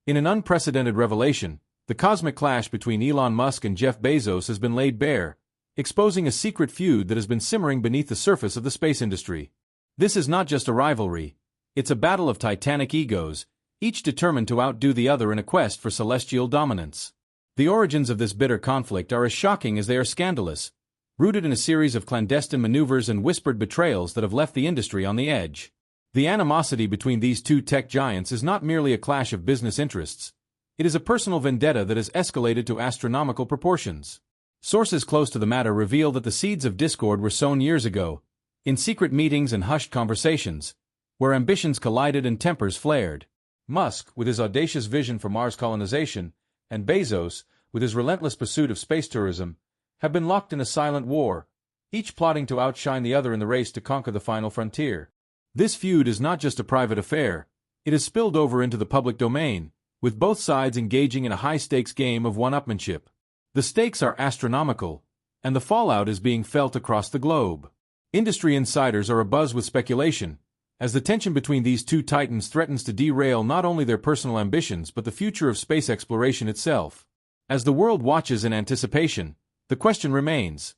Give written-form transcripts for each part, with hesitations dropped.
In an unprecedented revelation, the cosmic clash between Elon Musk and Jeff Bezos has been laid bare, exposing a secret feud that has been simmering beneath the surface of the space industry. This is not just a rivalry, it's a battle of titanic egos, each determined to outdo the other in a quest for celestial dominance. The origins of this bitter conflict are as shocking as they are scandalous, rooted in a series of clandestine maneuvers and whispered betrayals that have left the industry on the edge. The animosity between these two tech giants is not merely a clash of business interests. It is a personal vendetta that has escalated to astronomical proportions. Sources close to the matter reveal that the seeds of discord were sown years ago, in secret meetings and hushed conversations, where ambitions collided and tempers flared. Musk, with his audacious vision for Mars colonization, and Bezos, with his relentless pursuit of space tourism, have been locked in a silent war, each plotting to outshine the other in the race to conquer the final frontier. This feud is not just a private affair, it has spilled over into the public domain, with both sides engaging in a high-stakes game of one-upmanship. The stakes are astronomical, and the fallout is being felt across the globe. Industry insiders are abuzz with speculation, as the tension between these two titans threatens to derail not only their personal ambitions but the future of space exploration itself. As the world watches in anticipation, the question remains: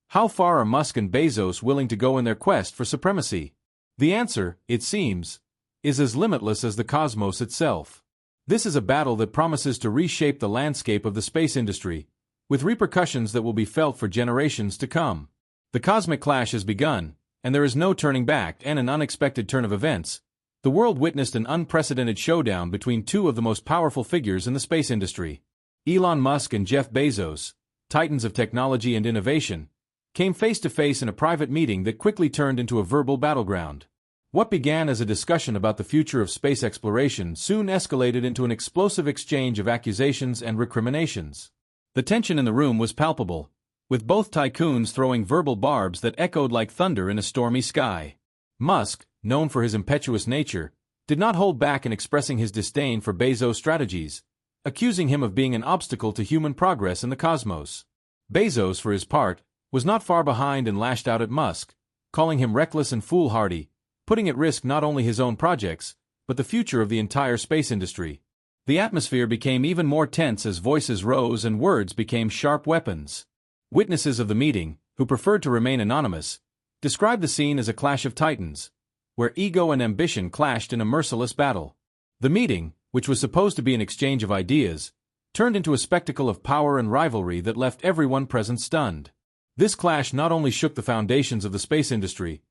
how far are Musk and Bezos willing to go in their quest for supremacy? The answer, it seems, is as limitless as the cosmos itself. This is a battle that promises to reshape the landscape of the space industry, with repercussions that will be felt for generations to come. The cosmic clash has begun, and there is no turning back. And an unexpected turn of events, the world witnessed an unprecedented showdown between two of the most powerful figures in the space industry. Elon Musk and Jeff Bezos, titans of technology and innovation, came face to face in a private meeting that quickly turned into a verbal battleground. What began as a discussion about the future of space exploration soon escalated into an explosive exchange of accusations and recriminations. The tension in the room was palpable, with both tycoons throwing verbal barbs that echoed like thunder in a stormy sky. Musk, known for his impetuous nature, did not hold back in expressing his disdain for Bezos' strategies, accusing him of being an obstacle to human progress in the cosmos. Bezos, for his part, was not far behind and lashed out at Musk, calling him reckless and foolhardy, putting at risk not only his own projects, but the future of the entire space industry. The atmosphere became even more tense as voices rose and words became sharp weapons. Witnesses of the meeting, who preferred to remain anonymous, described the scene as a clash of titans, where ego and ambition clashed in a merciless battle. The meeting, which was supposed to be an exchange of ideas, turned into a spectacle of power and rivalry that left everyone present stunned. This clash not only shook the foundations of the space industry,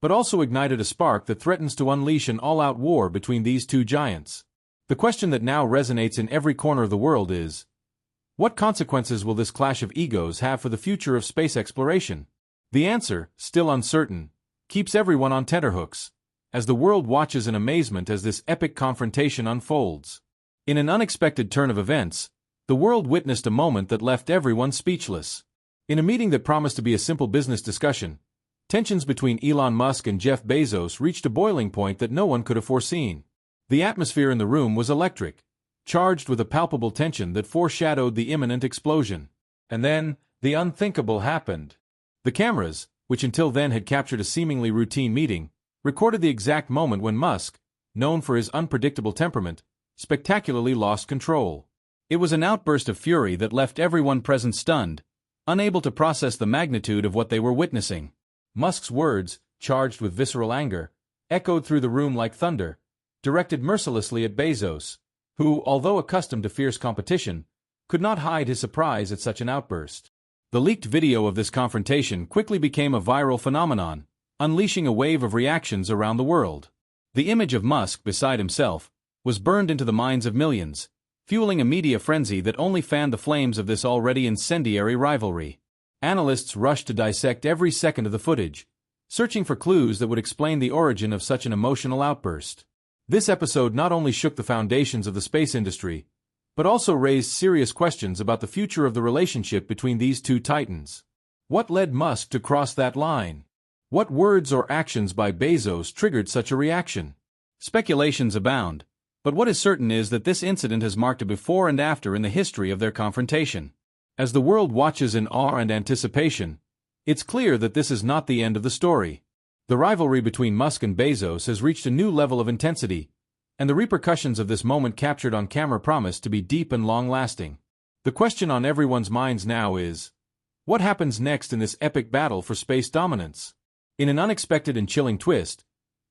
but also ignited a spark that threatens to unleash an all-out war between these two giants. The question that now resonates in every corner of the world is: what consequences will this clash of egos have for the future of space exploration? The answer, still uncertain, keeps everyone on tenterhooks, as the world watches in amazement as this epic confrontation unfolds. In an unexpected turn of events, the world witnessed a moment that left everyone speechless. In a meeting that promised to be a simple business discussion, tensions between Elon Musk and Jeff Bezos reached a boiling point that no one could have foreseen. The atmosphere in the room was electric, charged with a palpable tension that foreshadowed the imminent explosion. And then, the unthinkable happened. The cameras, which until then had captured a seemingly routine meeting, recorded the exact moment when Musk, known for his unpredictable temperament, spectacularly lost control. It was an outburst of fury that left everyone present stunned, unable to process the magnitude of what they were witnessing. Musk's words, charged with visceral anger, echoed through the room like thunder, directed mercilessly at Bezos, who, although accustomed to fierce competition, could not hide his surprise at such an outburst. The leaked video of this confrontation quickly became a viral phenomenon, unleashing a wave of reactions around the world. The image of Musk beside himself was burned into the minds of millions, fueling a media frenzy that only fanned the flames of this already incendiary rivalry. Analysts rushed to dissect every second of the footage, searching for clues that would explain the origin of such an emotional outburst. This episode not only shook the foundations of the space industry, but also raised serious questions about the future of the relationship between these two titans. What led Musk to cross that line? What words or actions by Bezos triggered such a reaction? Speculations abound, but what is certain is that this incident has marked a before and after in the history of their confrontation. As the world watches in awe and anticipation, it's clear that this is not the end of the story. The rivalry between Musk and Bezos has reached a new level of intensity, and the repercussions of this moment captured on camera promise to be deep and long-lasting. The question on everyone's minds now is, what happens next in this epic battle for space dominance? In an unexpected and chilling twist,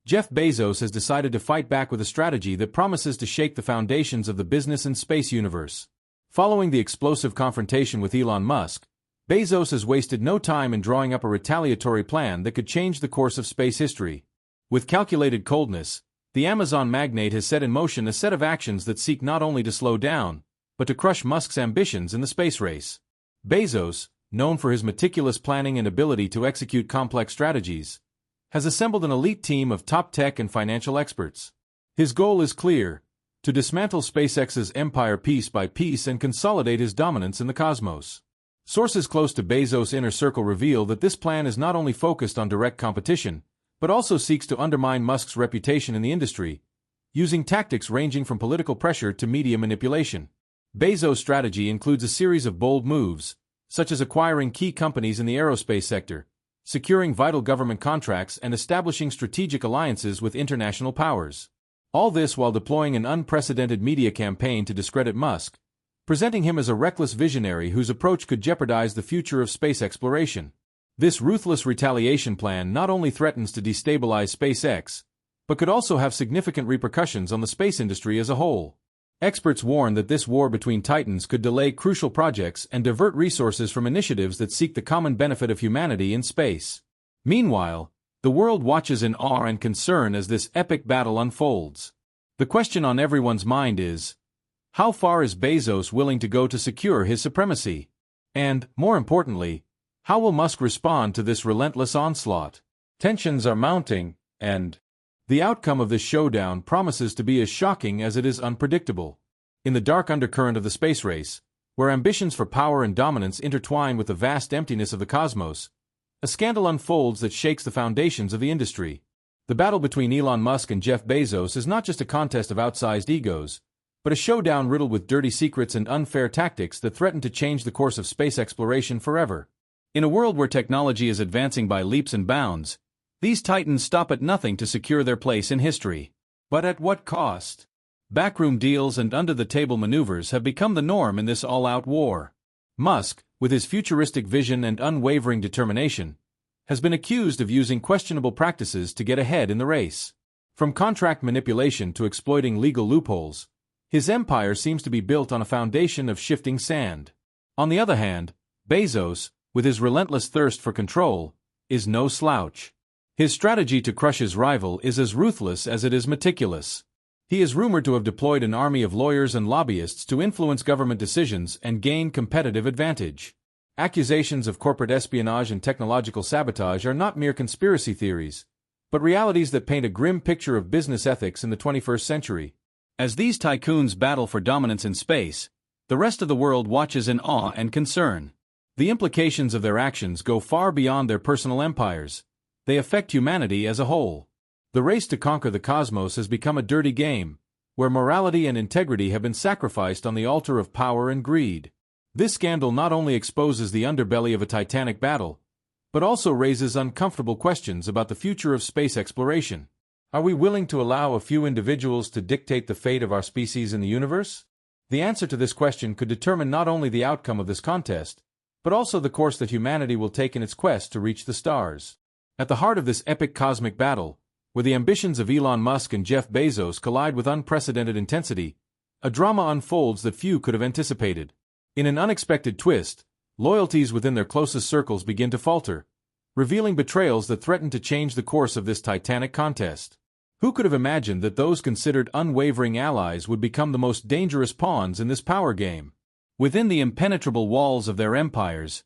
Jeff Bezos has decided to fight back with a strategy that promises to shake the foundations of the business and space universe. Following the explosive confrontation with Elon Musk, Bezos has wasted no time in drawing up a retaliatory plan that could change the course of space history. With calculated coldness, the Amazon magnate has set in motion a set of actions that seek not only to slow down, but to crush Musk's ambitions in the space race. Bezos, known for his meticulous planning and ability to execute complex strategies, has assembled an elite team of top tech and financial experts. His goal is clear: to dismantle SpaceX's empire piece by piece and consolidate his dominance in the cosmos. Sources close to Bezos' inner circle reveal that this plan is not only focused on direct competition, but also seeks to undermine Musk's reputation in the industry, using tactics ranging from political pressure to media manipulation. Bezos' strategy includes a series of bold moves, such as acquiring key companies in the aerospace sector, securing vital government contracts, and establishing strategic alliances with international powers. All this while deploying an unprecedented media campaign to discredit Musk, presenting him as a reckless visionary whose approach could jeopardize the future of space exploration. This ruthless retaliation plan not only threatens to destabilize SpaceX, but could also have significant repercussions on the space industry as a whole. Experts warn that this war between titans could delay crucial projects and divert resources from initiatives that seek the common benefit of humanity in space. Meanwhile, the world watches in awe and concern as this epic battle unfolds. The question on everyone's mind is, how far is Bezos willing to go to secure his supremacy? And, more importantly, how will Musk respond to this relentless onslaught? Tensions are mounting, and the outcome of this showdown promises to be as shocking as it is unpredictable. In the dark undercurrent of the space race, where ambitions for power and dominance intertwine with the vast emptiness of the cosmos, a scandal unfolds that shakes the foundations of the industry. The battle between Elon Musk and Jeff Bezos is not just a contest of outsized egos, but a showdown riddled with dirty secrets and unfair tactics that threaten to change the course of space exploration forever. In a world where technology is advancing by leaps and bounds, these titans stop at nothing to secure their place in history. But at what cost? Backroom deals and under-the-table maneuvers have become the norm in this all-out war. Musk, with his futuristic vision and unwavering determination, has been accused of using questionable practices to get ahead in the race. From contract manipulation to exploiting legal loopholes, his empire seems to be built on a foundation of shifting sand. On the other hand, Bezos, with his relentless thirst for control, is no slouch. His strategy to crush his rival is as ruthless as it is meticulous. He is rumored to have deployed an army of lawyers and lobbyists to influence government decisions and gain competitive advantage. Accusations of corporate espionage and technological sabotage are not mere conspiracy theories, but realities that paint a grim picture of business ethics in the 21st century. As these tycoons battle for dominance in space, the rest of the world watches in awe and concern. The implications of their actions go far beyond their personal empires. They affect humanity as a whole. The race to conquer the cosmos has become a dirty game, where morality and integrity have been sacrificed on the altar of power and greed. This scandal not only exposes the underbelly of a titanic battle, but also raises uncomfortable questions about the future of space exploration. Are we willing to allow a few individuals to dictate the fate of our species in the universe? The answer to this question could determine not only the outcome of this contest, but also the course that humanity will take in its quest to reach the stars. At the heart of this epic cosmic battle, where the ambitions of Elon Musk and Jeff Bezos collide with unprecedented intensity, a drama unfolds that few could have anticipated. In an unexpected twist, loyalties within their closest circles begin to falter, revealing betrayals that threaten to change the course of this titanic contest. Who could have imagined that those considered unwavering allies would become the most dangerous pawns in this power game? Within the impenetrable walls of their empires,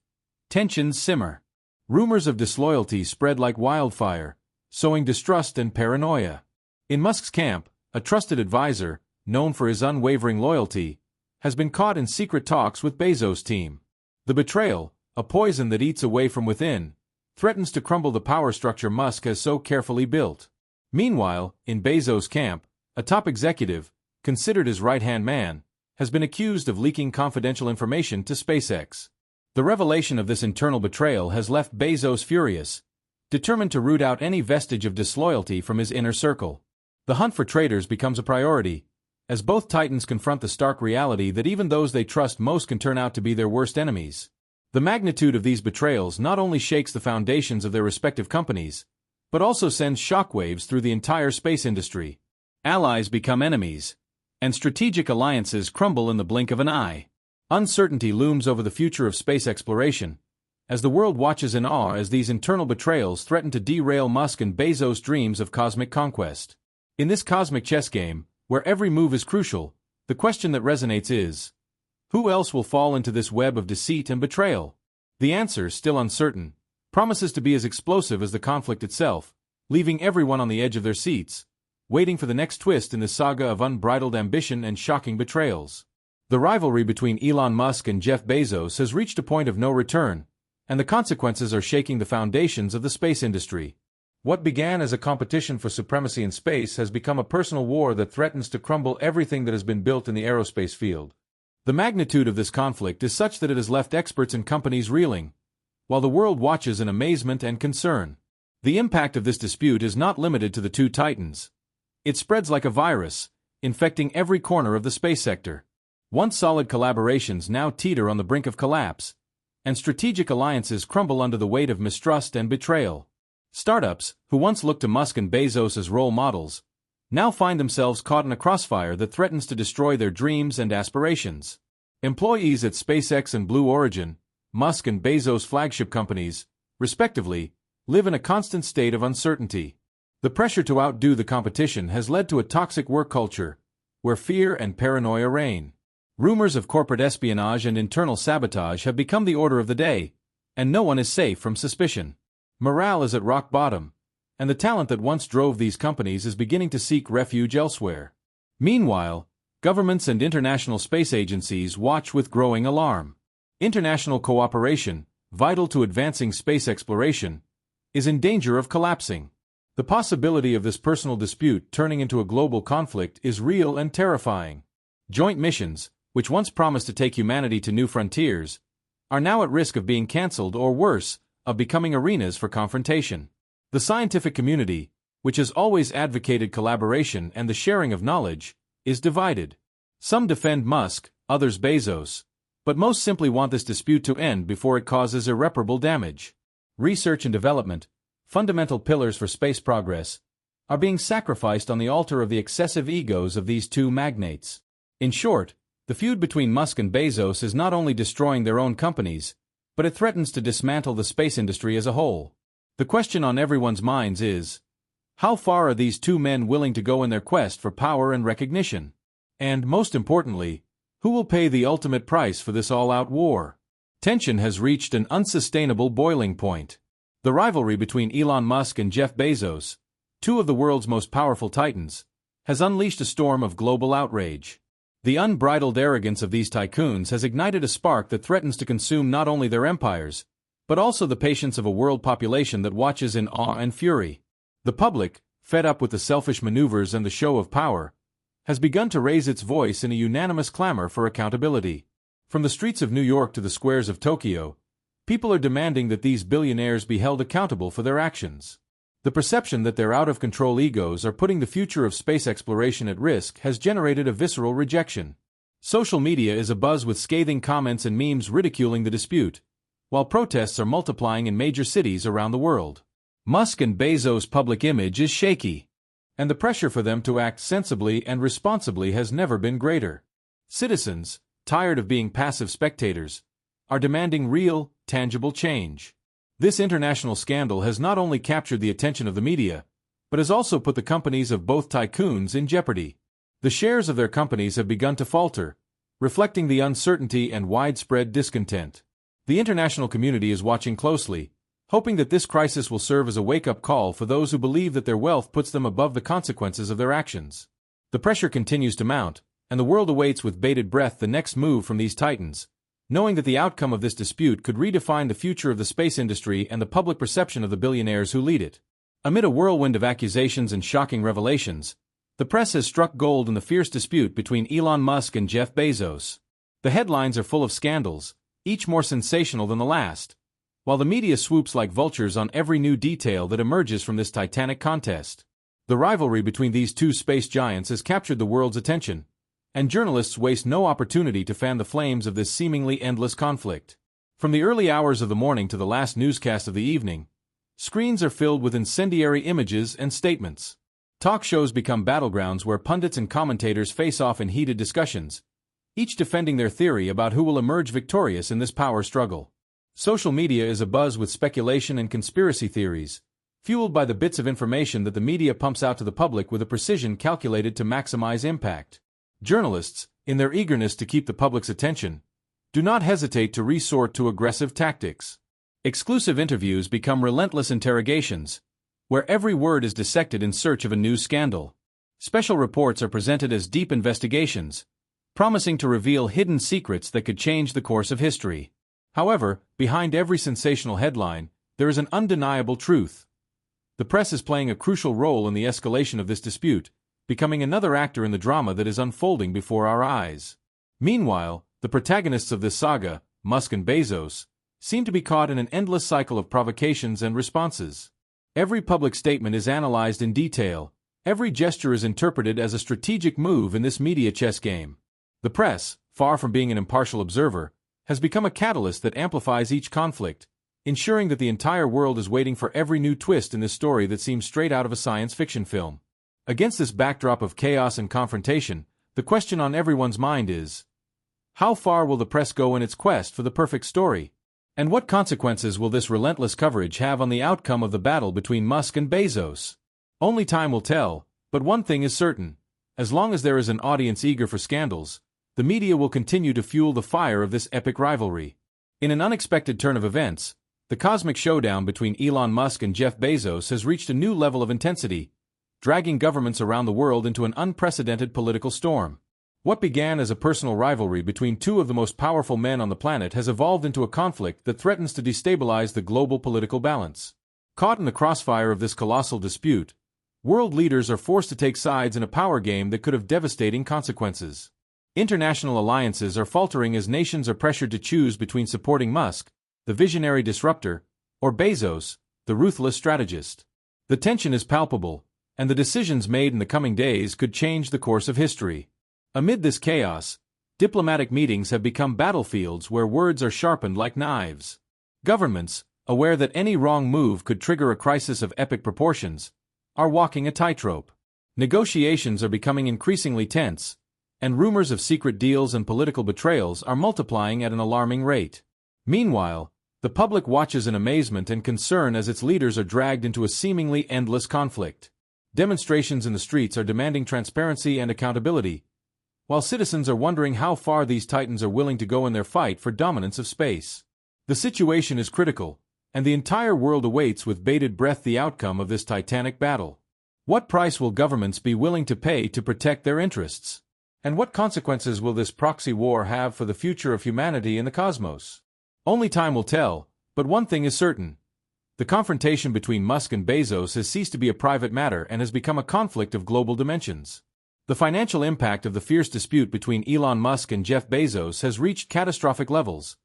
tensions simmer. Rumors of disloyalty spread like wildfire, sowing distrust and paranoia. In Musk's camp, a trusted advisor, known for his unwavering loyalty, has been caught in secret talks with Bezos' team. The betrayal, a poison that eats away from within, threatens to crumble the power structure Musk has so carefully built. Meanwhile, in Bezos' camp, a top executive, considered his right-hand man, has been accused of leaking confidential information to SpaceX. The revelation of this internal betrayal has left Bezos furious, determined to root out any vestige of disloyalty from his inner circle. The hunt for traitors becomes a priority, as both titans confront the stark reality that even those they trust most can turn out to be their worst enemies. The magnitude of these betrayals not only shakes the foundations of their respective companies, but also sends shockwaves through the entire space industry. Allies become enemies, and strategic alliances crumble in the blink of an eye. Uncertainty looms over the future of space exploration, as the world watches in awe as these internal betrayals threaten to derail Musk and Bezos' dreams of cosmic conquest. In this cosmic chess game, where every move is crucial, the question that resonates is, who else will fall into this web of deceit and betrayal? The answer, still uncertain, promises to be as explosive as the conflict itself, leaving everyone on the edge of their seats, waiting for the next twist in the saga of unbridled ambition and shocking betrayals. The rivalry between Elon Musk and Jeff Bezos has reached a point of no return, and the consequences are shaking the foundations of the space industry. What began as a competition for supremacy in space has become a personal war that threatens to crumble everything that has been built in the aerospace field. The magnitude of this conflict is such that it has left experts and companies reeling, while the world watches in amazement and concern. The impact of this dispute is not limited to the two titans. It spreads like a virus, infecting every corner of the space sector. Once solid collaborations now teeter on the brink of collapse, and strategic alliances crumble under the weight of mistrust and betrayal. Startups, who once looked to Musk and Bezos as role models, now find themselves caught in a crossfire that threatens to destroy their dreams and aspirations. Employees at SpaceX and Blue Origin, Musk and Bezos' flagship companies, respectively, live in a constant state of uncertainty. The pressure to outdo the competition has led to a toxic work culture, where fear and paranoia reign. Rumors of corporate espionage and internal sabotage have become the order of the day, and no one is safe from suspicion. Morale is at rock bottom, and the talent that once drove these companies is beginning to seek refuge elsewhere. Meanwhile, governments and international space agencies watch with growing alarm. International cooperation, vital to advancing space exploration, is in danger of collapsing. The possibility of this personal dispute turning into a global conflict is real and terrifying. Joint missions, which once promised to take humanity to new frontiers, are now at risk of being cancelled or worse, of becoming arenas for confrontation. The scientific community, which has always advocated collaboration and the sharing of knowledge, is divided. Some defend Musk, others Bezos, but most simply want this dispute to end before it causes irreparable damage. Research and development, fundamental pillars for space progress, are being sacrificed on the altar of the excessive egos of these two magnates. In short, the feud between Musk and Bezos is not only destroying their own companies, but it threatens to dismantle the space industry as a whole. The question on everyone's minds is, how far are these two men willing to go in their quest for power and recognition? And, most importantly, who will pay the ultimate price for this all-out war? Tension has reached an unsustainable boiling point. The rivalry between Elon Musk and Jeff Bezos, two of the world's most powerful titans, has unleashed a storm of global outrage. The unbridled arrogance of these tycoons has ignited a spark that threatens to consume not only their empires, but also the patience of a world population that watches in awe and fury. The public, fed up with the selfish maneuvers and the show of power, has begun to raise its voice in a unanimous clamor for accountability. From the streets of New York to the squares of Tokyo, people are demanding that these billionaires be held accountable for their actions. The perception that their out-of-control egos are putting the future of space exploration at risk has generated a visceral rejection. Social media is abuzz with scathing comments and memes ridiculing the dispute, while protests are multiplying in major cities around the world. Musk and Bezos' public image is shaky, and the pressure for them to act sensibly and responsibly has never been greater. Citizens, tired of being passive spectators, are demanding real, tangible change. This international scandal has not only captured the attention of the media, but has also put the companies of both tycoons in jeopardy. The shares of their companies have begun to falter, reflecting the uncertainty and widespread discontent. The international community is watching closely, hoping that this crisis will serve as a wake-up call for those who believe that their wealth puts them above the consequences of their actions. The pressure continues to mount, and the world awaits with bated breath the next move from these titans, knowing that the outcome of this dispute could redefine the future of the space industry and the public perception of the billionaires who lead it. Amid a whirlwind of accusations and shocking revelations, the press has struck gold in the fierce dispute between Elon Musk and Jeff Bezos. The headlines are full of scandals, each more sensational than the last, while the media swoops like vultures on every new detail that emerges from this titanic contest. The rivalry between these two space giants has captured the world's attention, and journalists waste no opportunity to fan the flames of this seemingly endless conflict. From the early hours of the morning to the last newscast of the evening, screens are filled with incendiary images and statements. Talk shows become battlegrounds where pundits and commentators face off in heated discussions, each defending their theory about who will emerge victorious in this power struggle. Social media is abuzz with speculation and conspiracy theories, fueled by the bits of information that the media pumps out to the public with a precision calculated to maximize impact. Journalists, in their eagerness to keep the public's attention, do not hesitate to resort to aggressive tactics. Exclusive interviews become relentless interrogations, where every word is dissected in search of a new scandal. Special reports are presented as deep investigations, promising to reveal hidden secrets that could change the course of history. However, behind every sensational headline, there is an undeniable truth. The press is playing a crucial role in the escalation of this dispute, becoming another actor in the drama that is unfolding before our eyes. Meanwhile, the protagonists of this saga, Musk and Bezos, seem to be caught in an endless cycle of provocations and responses. Every public statement is analyzed in detail, every gesture is interpreted as a strategic move in this media chess game. The press, far from being an impartial observer, has become a catalyst that amplifies each conflict, ensuring that the entire world is waiting for every new twist in this story that seems straight out of a science fiction film. Against this backdrop of chaos and confrontation, the question on everyone's mind is, how far will the press go in its quest for the perfect story? And what consequences will this relentless coverage have on the outcome of the battle between Musk and Bezos? Only time will tell, but one thing is certain. As long as there is an audience eager for scandals, the media will continue to fuel the fire of this epic rivalry. In an unexpected turn of events, the cosmic showdown between Elon Musk and Jeff Bezos has reached a new level of intensity, dragging governments around the world into an unprecedented political storm. What began as a personal rivalry between two of the most powerful men on the planet has evolved into a conflict that threatens to destabilize the global political balance. Caught in the crossfire of this colossal dispute, world leaders are forced to take sides in a power game that could have devastating consequences. International alliances are faltering as nations are pressured to choose between supporting Musk, the visionary disruptor, or Bezos, the ruthless strategist. The tension is palpable, and the decisions made in the coming days could change the course of history. Amid this chaos, diplomatic meetings have become battlefields where words are sharpened like knives. Governments, aware that any wrong move could trigger a crisis of epic proportions, are walking a tightrope. Negotiations are becoming increasingly tense, and rumors of secret deals and political betrayals are multiplying at an alarming rate. Meanwhile, the public watches in amazement and concern as its leaders are dragged into a seemingly endless conflict. Demonstrations in the streets are demanding transparency and accountability, while citizens are wondering how far these titans are willing to go in their fight for dominance of space. The situation is critical, and the entire world awaits with bated breath the outcome of this titanic battle. What price will governments be willing to pay to protect their interests? And what consequences will this proxy war have for the future of humanity in the cosmos? Only time will tell, but one thing is certain. The confrontation between Musk and Bezos has ceased to be a private matter and has become a conflict of global dimensions. The financial impact of the fierce dispute between Elon Musk and Jeff Bezos has reached catastrophic levels,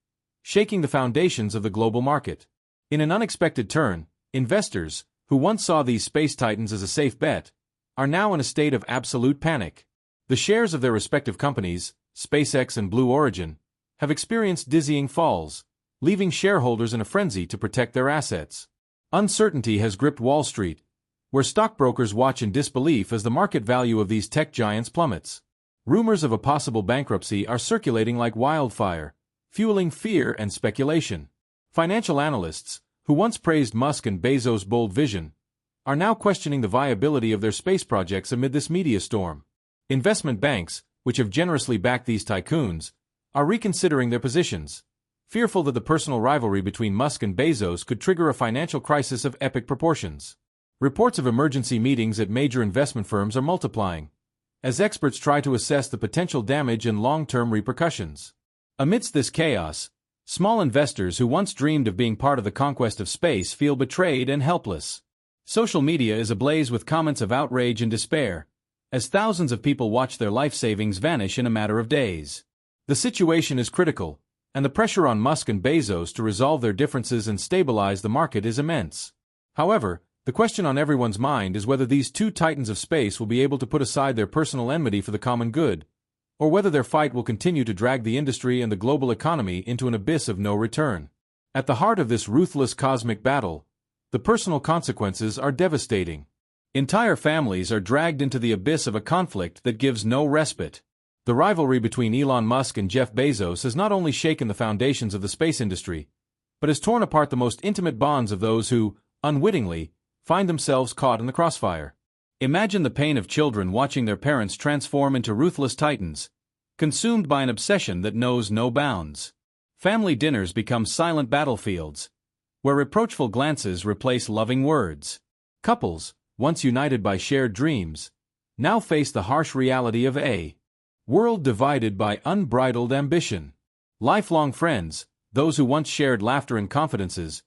shaking the foundations of the global market. In an unexpected turn, investors, who once saw these space titans as a safe bet, are now in a state of absolute panic. The shares of their respective companies, SpaceX and Blue Origin, have experienced dizzying falls, leaving shareholders in a frenzy to protect their assets. Uncertainty has gripped Wall Street, where stockbrokers watch in disbelief as the market value of these tech giants plummets. Rumors of a possible bankruptcy are circulating like wildfire, fueling fear and speculation. Financial analysts, who once praised Musk and Bezos' bold vision, are now questioning the viability of their space projects amid this media storm. Investment banks, which have generously backed these tycoons, are reconsidering their positions, fearful that the personal rivalry between Musk and Bezos could trigger a financial crisis of epic proportions. Reports of emergency meetings at major investment firms are multiplying, as experts try to assess the potential damage and long-term repercussions. Amidst this chaos, small investors who once dreamed of being part of the conquest of space feel betrayed and helpless. Social media is ablaze with comments of outrage and despair, as thousands of people watch their life savings vanish in a matter of days. The situation is critical, and the pressure on Musk and Bezos to resolve their differences and stabilize the market is immense. However, The question on everyone's mind is whether these two titans of space will be able to put aside their personal enmity for the common good, or whether their fight will continue to drag the industry and the global economy into an abyss of no return. At the heart of this ruthless cosmic battle, the personal consequences are devastating. Entire families are dragged into the abyss of a conflict that gives no respite. The rivalry between Elon Musk and Jeff Bezos has not only shaken the foundations of the space industry, but has torn apart the most intimate bonds of those who, unwittingly, find themselves caught in the crossfire. Imagine the pain of children watching their parents transform into ruthless titans, consumed by an obsession that knows no bounds. Family dinners become silent battlefields, where reproachful glances replace loving words. Couples, once united by shared dreams, now face the harsh reality of a world divided by unbridled ambition. Lifelong friends, those who once shared laughter and confidences,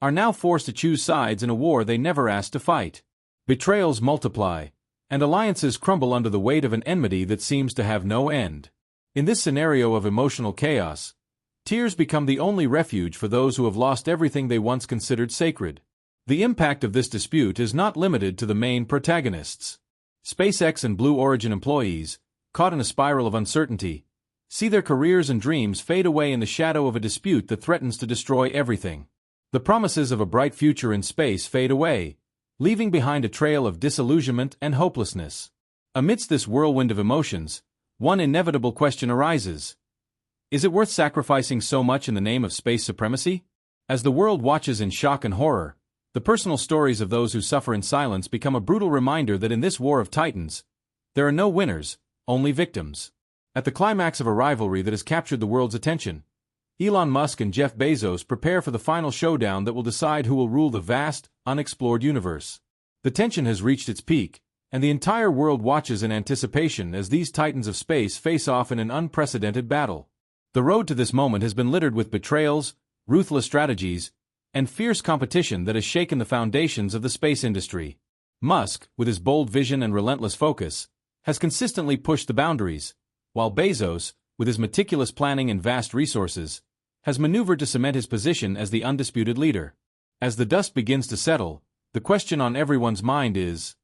are now forced to choose sides in a war they never asked to fight. Betrayals multiply, and alliances crumble under the weight of an enmity that seems to have no end. In this scenario of emotional chaos, tears become the only refuge for those who have lost everything they once considered sacred. The impact of this dispute is not limited to the main protagonists. SpaceX and Blue Origin employees, caught in a spiral of uncertainty, see their careers and dreams fade away in the shadow of a dispute that threatens to destroy everything. The promises of a bright future in space fade away, leaving behind a trail of disillusionment and hopelessness. Amidst this whirlwind of emotions, one inevitable question arises. Is it worth sacrificing so much in the name of space supremacy? As the world watches in shock and horror, the personal stories of those who suffer in silence become a brutal reminder that in this war of titans, there are no winners, only victims. At the climax of a rivalry that has captured the world's attention, Elon Musk and Jeff Bezos prepare for the final showdown that will decide who will rule the vast, unexplored universe. The tension has reached its peak, and the entire world watches in anticipation as these titans of space face off in an unprecedented battle. The road to this moment has been littered with betrayals, ruthless strategies, and fierce competition that has shaken the foundations of the space industry. Musk, with his bold vision and relentless focus, has consistently pushed the boundaries, while Bezos, with his meticulous planning and vast resources, has maneuvered to cement his position as the undisputed leader. As the dust begins to settle, the question on everyone's mind is,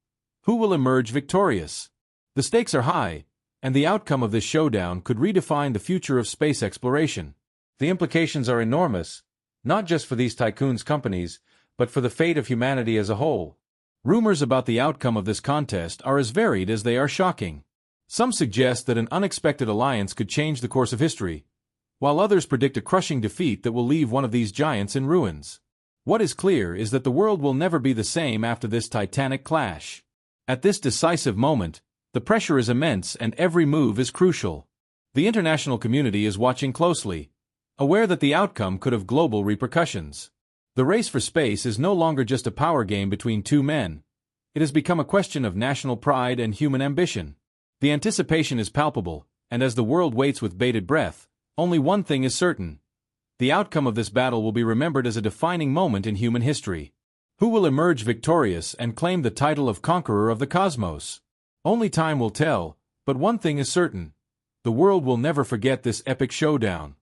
who will emerge victorious? The stakes are high, and the outcome of this showdown could redefine the future of space exploration. The implications are enormous, not just for these tycoons' companies, but for the fate of humanity as a whole. Rumors about the outcome of this contest are as varied as they are shocking. Some suggest that an unexpected alliance could change the course of history, while others predict a crushing defeat that will leave one of these giants in ruins. What is clear is that the world will never be the same after this titanic clash. At this decisive moment, the pressure is immense and every move is crucial. The international community is watching closely, aware that the outcome could have global repercussions. The race for space is no longer just a power game between two men. It has become a question of national pride and human ambition. The anticipation is palpable, and as the world waits with bated breath, only one thing is certain. The outcome of this battle will be remembered as a defining moment in human history. Who will emerge victorious and claim the title of conqueror of the cosmos? Only time will tell, but one thing is certain. The world will never forget this epic showdown.